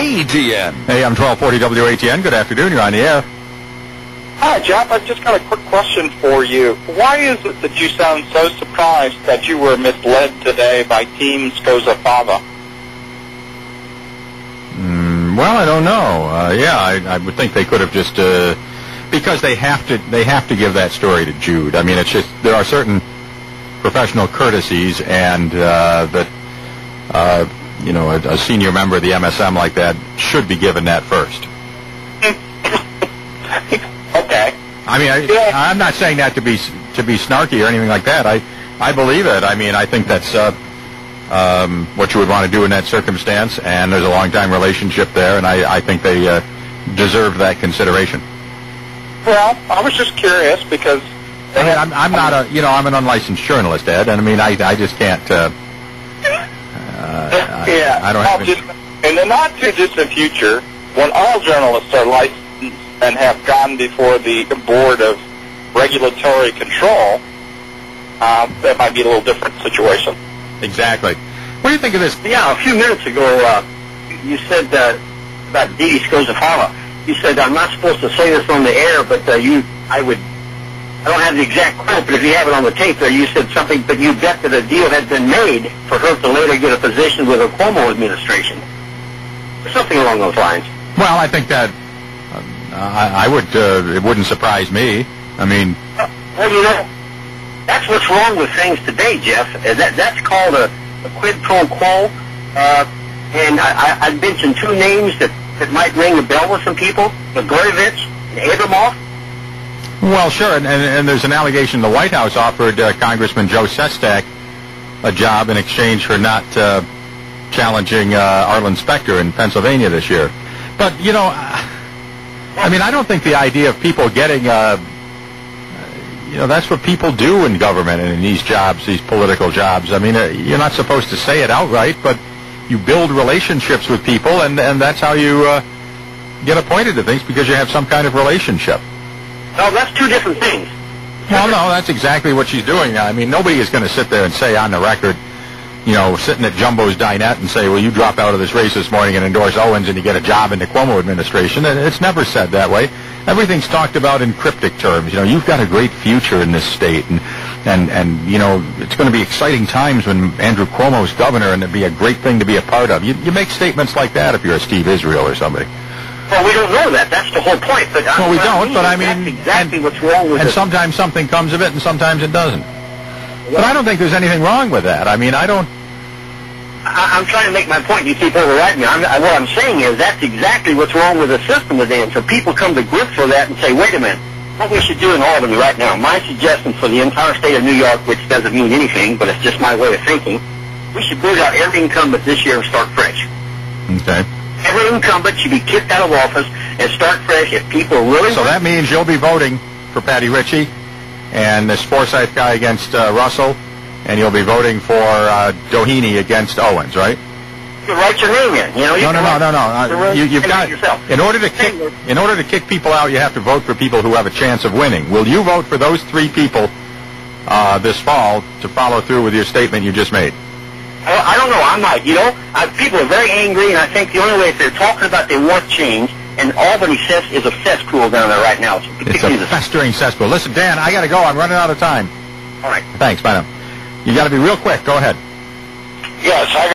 WATN. AM 1240 WATN. Good afternoon. You're on the air. Hi, Jeff. I've just got a quick question for you. Why is it that you sound so surprised that you were misled today by Team Scozzafava? Well, I don't know. I would think they could have just because they have to give that story to Jude. I mean, it's just there are certain professional courtesies, and that a senior member of the MSM like that should be given that first. Okay. I mean, I'm not saying that to be snarky or anything like that. I believe it. I mean, I think that's what you would want to do in that circumstance, and there's a long-time relationship there, and I think they deserve that consideration. Well, I was just curious because I'm not I'm an unlicensed journalist, Ed, and I mean, I just can't. I don't have in the not-too-distant future, when all journalists are licensed and have gone before the Board of Regulatory Control, that might be a little different situation. Exactly. What do you think of this? Yeah, a few minutes ago, you said about Dede Scozzafava. You said, I'm not supposed to say this on the air, but I don't have the exact quote, but if you have it on the tape there, you said something, but you bet that a deal had been made for her to later get a position with the Cuomo administration. Or something along those lines. Well, I think that I would. It wouldn't surprise me. I mean, well, that's what's wrong with things today, Jeff. That's called a quid pro quo. And I mentioned two names that might ring a bell with some people: Blagojevich and Abramoff. Well, sure, and there's an allegation the White House offered Congressman Joe Sestak a job in exchange for not challenging Arlen Specter in Pennsylvania this year. But, I mean, I don't think the idea of people getting, that's what people do in government and in these jobs, these political jobs. I mean, you're not supposed to say it outright, but you build relationships with people, and that's how you get appointed to things, because you have some kind of relationship. No, that's two different things. Well, no, that's exactly what she's doing. I mean, nobody is going to sit there and say on the record, sitting at Jumbo's Dinette and say, well, you drop out of this race this morning and endorse Owens and you get a job in the Cuomo administration. It's never said that way. Everything's talked about in cryptic terms. You've got a great future in this state, and it's going to be exciting times when Andrew Cuomo's governor, and it'd be a great thing to be a part of. You make statements like that if you're a Steve Israel or somebody. Well, we don't know that. That's the whole point. But well, we don't, but I mean... That's exactly what's wrong with it. And sometimes something comes of it, and sometimes it doesn't. But I don't think there's anything wrong with that. I mean, I'm trying to make my point. You keep overriding me. What I'm saying is that's exactly what's wrong with the system today. And so people come to grips with that and say, wait a minute, what we should do in Albany right now, my suggestion for the entire state of New York, which doesn't mean anything, but it's just my way of thinking, we should boot out every incumbent this year and start fresh. Okay. Every incumbent should be kicked out of office and start fresh if people really... So that means you'll be voting for Patty Ritchie and this Forsyth guy against Russell, and you'll be voting for Doheny against Owens, right? You write your name in. No. You've got yourself. In order to kick people out, you have to vote for people who have a chance of winning. Will you vote for those three people this fall to follow through with your statement you just made? Well, I don't know. I might. People are very angry, and I think the only way, if they're talking about they want change, and Albany is a cesspool down there right now. It's a festering cesspool. Listen, Dan, I got to go. I'm running out of time. All right. Thanks. Bye now. You got to be real quick. Go ahead. Yes,